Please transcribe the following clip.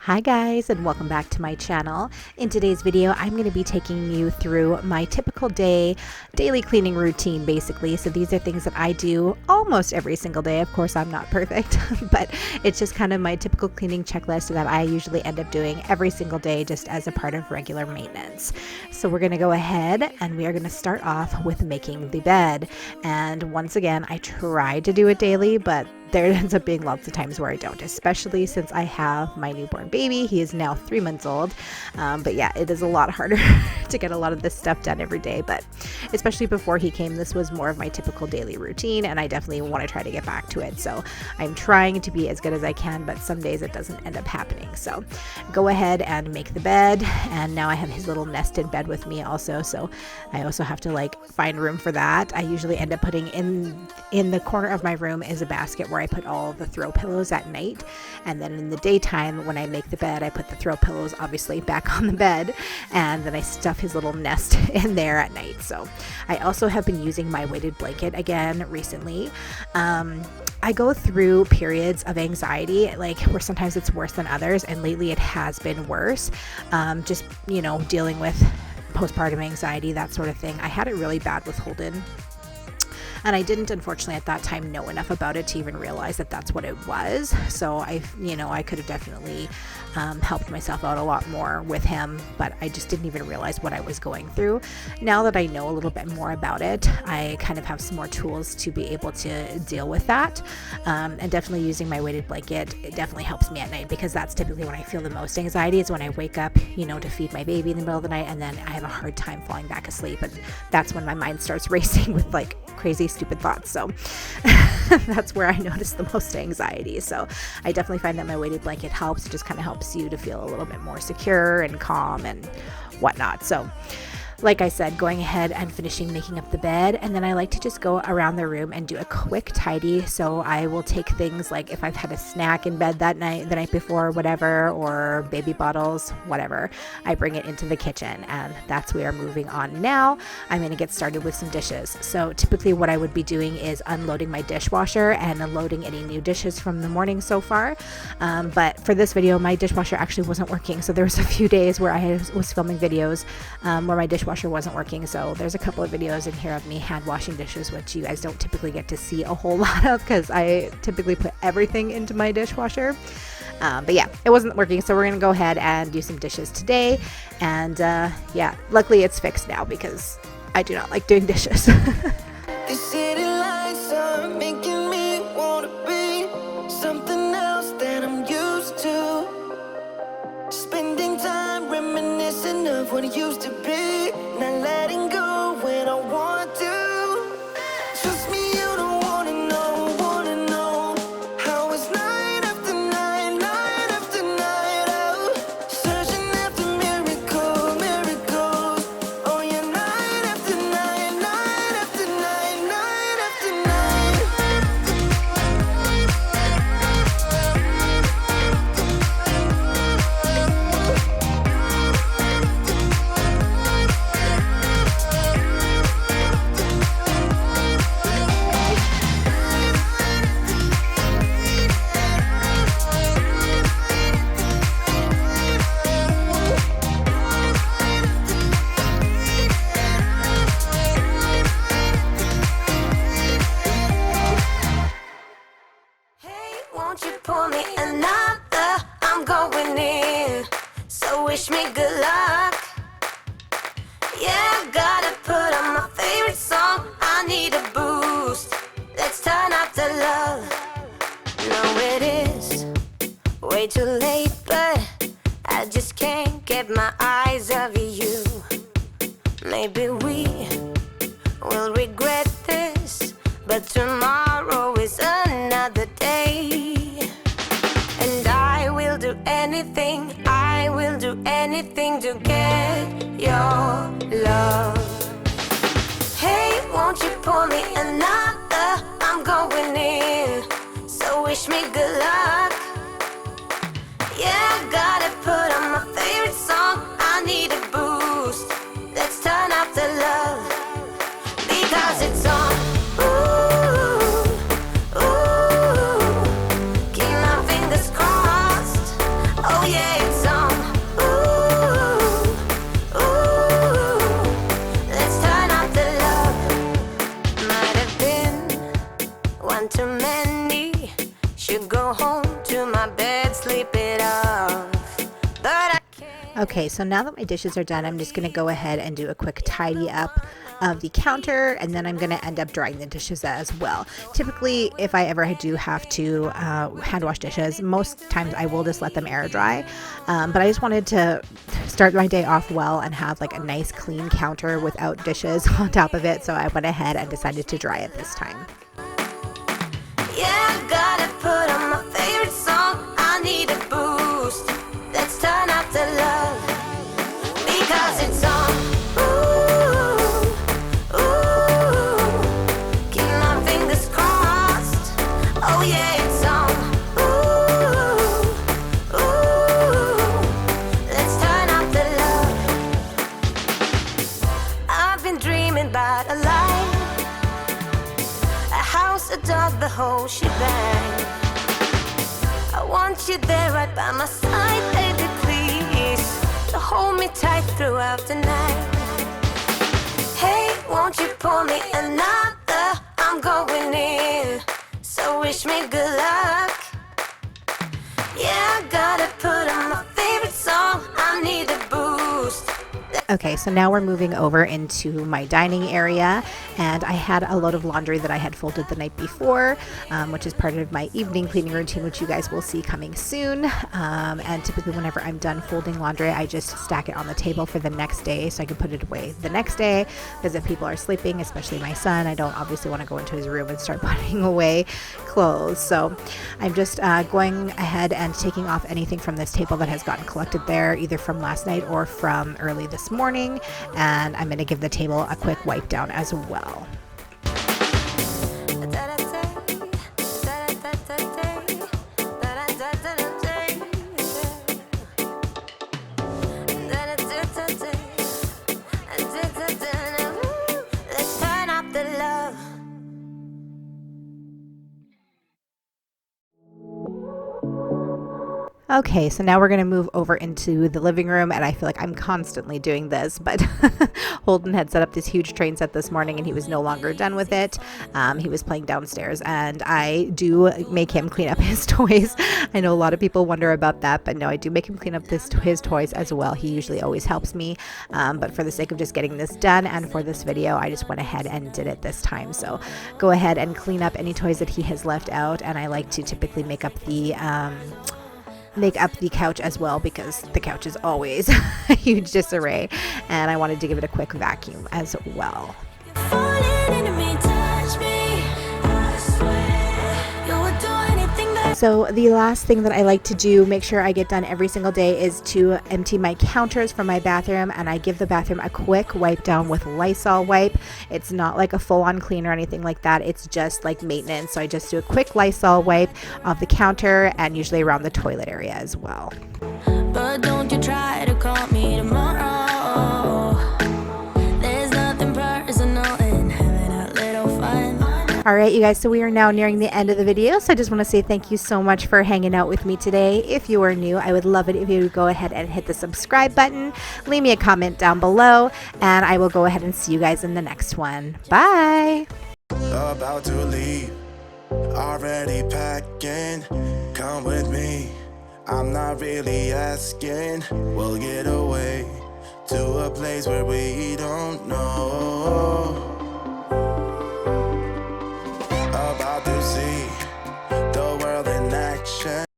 Hi guys, and welcome back to my channel. In today's video, I'm going to be taking you through my typical daily cleaning routine basically. So these are things that I do almost every single day. Of course, I'm not perfect, but it's just kind of my typical cleaning checklist that I usually end up doing every single day just as a part of regular maintenance. So we're going to go ahead and we are going to start off with making the bed. And once again, I try to do it daily, but there ends up being lots of times where I don't, especially since I have my newborn baby. He is now 3 months old. But yeah, it is a lot harder to get a lot of this stuff done every day. But especially before he came, this was more of my typical daily routine, and I definitely want to try to get back to it. So I'm trying to be as good as I can, but some days it doesn't end up happening. So go ahead and make the bed. And now I have his little nested bed with me also. So I also have to find room for that. I usually end up putting in the corner of my room is a basket where I put all the throw pillows at night, and then in the daytime when I make the bed, I put the throw pillows obviously back on the bed, and then I stuff his little nest in there at night. So I also have been using my weighted blanket again recently. I go through periods of anxiety, where sometimes it's worse than others, and lately it has been worse. Just dealing with postpartum anxiety, that sort of thing. I had it really bad with Holden, and I didn't, unfortunately, at that time know enough about it to even realize that that's what it was. So I could have definitely helped myself out a lot more with him, but I just didn't even realize what I was going through. Now that I know a little bit more about it, I kind of have some more tools to be able to deal with that. And definitely using my weighted blanket, it definitely helps me at night, because that's typically when I feel the most anxiety, is when I wake up, to feed my baby in the middle of the night, and then I have a hard time falling back asleep. And that's when my mind starts racing with crazy stupid thoughts. So that's where I notice the most anxiety. So I definitely find that my weighted blanket helps. It just kind of helps you to feel a little bit more secure and calm and whatnot. So like I said, going ahead and finishing making up the bed, and then I like to just go around the room and do a quick tidy. So I will take things like if I've had a snack in bed the night before, whatever, or baby bottles, whatever, I bring it into the kitchen, and that's where we're moving on now. I'm going to get started with some dishes. So typically what I would be doing is unloading my dishwasher and unloading any new dishes from the morning so far. But for this video, my dishwasher actually wasn't working. So there was a few days where I was filming videos where my dishwasher wasn't working. So there's a couple of videos in here of me hand washing dishes, which you guys don't typically get to see a whole lot of, because I typically put everything into my dishwasher. But yeah, it wasn't working. So we're going to go ahead and do some dishes today. And yeah, luckily it's fixed now, because I do not like doing dishes. The city lights are making me want to be something else that I'm used to. Spending time reminiscing of what it used to be, not letting go when I want to. Trust me, you don't wanna know how it's night after night, night after night. Oh, searching after miracles. Oh yeah, night after night, night after night, night after won't you pour me another? I'm going in, so wish me good luck. Yeah, gotta put on my favorite song. I need a boost. Let's turn up the love. No, it is way too late, but I just can't get my eyes off you. Maybe we will regret this, but tomorrow is another day. And I will do anything to get your love. Hey, won't you pour me another? I'm going in, so wish me good luck. Yeah, gotta put on my favorite song. I need a boost. Let's turn up the love, because it's on. Ooh, keep my fingers crossed. Oh yeah. my bed, sleep it off. But I can't. Okay, so now that my dishes are done, I'm just going to go ahead and do a quick tidy up of the counter, and then I'm going to end up drying the dishes as well. Typically, if I ever do have to hand wash dishes, most times I will just let them air dry, but I just wanted to start my day off well and have like a nice clean counter without dishes on top of it, so I went ahead and decided to dry it this time. Yeah, I gotta put on my favorite song. I need a boost. Let's turn up the love because it's on. Ooh, ooh, keep my fingers crossed. Oh yeah, it's on. Ooh, ooh, let's turn up the love. I've been dreaming about a life, a house, a dog, the whole shebang. I want you there right by my side, baby, please, to hold me tight throughout the night. Hey, won't you pour me another? I'm going in, so wish me good luck. Yeah, I gotta put on my favorite song. I need a boost. Okay, so now we're moving over into my dining area, and I had a load of laundry that I had folded the night before, which is part of my evening cleaning routine, which you guys will see coming soon. And typically whenever I'm done folding laundry, I just stack it on the table for the next day so I can put it away the next day, because if people are sleeping, especially my son, I don't obviously want to go into his room and start putting away clothes. So I'm just going ahead and taking off anything from this table that has gotten collected there, either from last night or from early this morning, and I'm going to give the table a quick wipe down as well. Let's turn up the love. Okay, so now we're going to move over into the living room, and I feel like I'm constantly doing this, but Holden had set up this huge train set this morning and he was no longer done with it. He was playing downstairs, and I do make him clean up his toys. I know a lot of people wonder about that, but no, I do make him clean up his toys as well. He usually always helps me, but for the sake of just getting this done and for this video, I just went ahead and did it this time. So go ahead and clean up any toys that he has left out, and I like to typically make up the couch as well, because the couch is always a huge disarray, and I wanted to give it a quick vacuum as well. So the last thing that I like to do, make sure I get done every single day, is to empty my counters from my bathroom, and I give the bathroom a quick wipe down with Lysol wipe. It's not like a full-on clean or anything like that. It's just like maintenance. So I just do a quick Lysol wipe of the counter and usually around the toilet area as well. But don't you try to call me tomorrow. There's nothing personal in having a little fun. All right, you guys, so we are now nearing the end of the video, so I just want to say thank you so much for hanging out with me today. If you are new, I would love it if you would go ahead and hit the subscribe button, leave me a comment down below, and I will go ahead and see you guys in the next one. Bye! About to leave, already packing, come with me, I'm not really asking, we'll get away to a place where we don't know.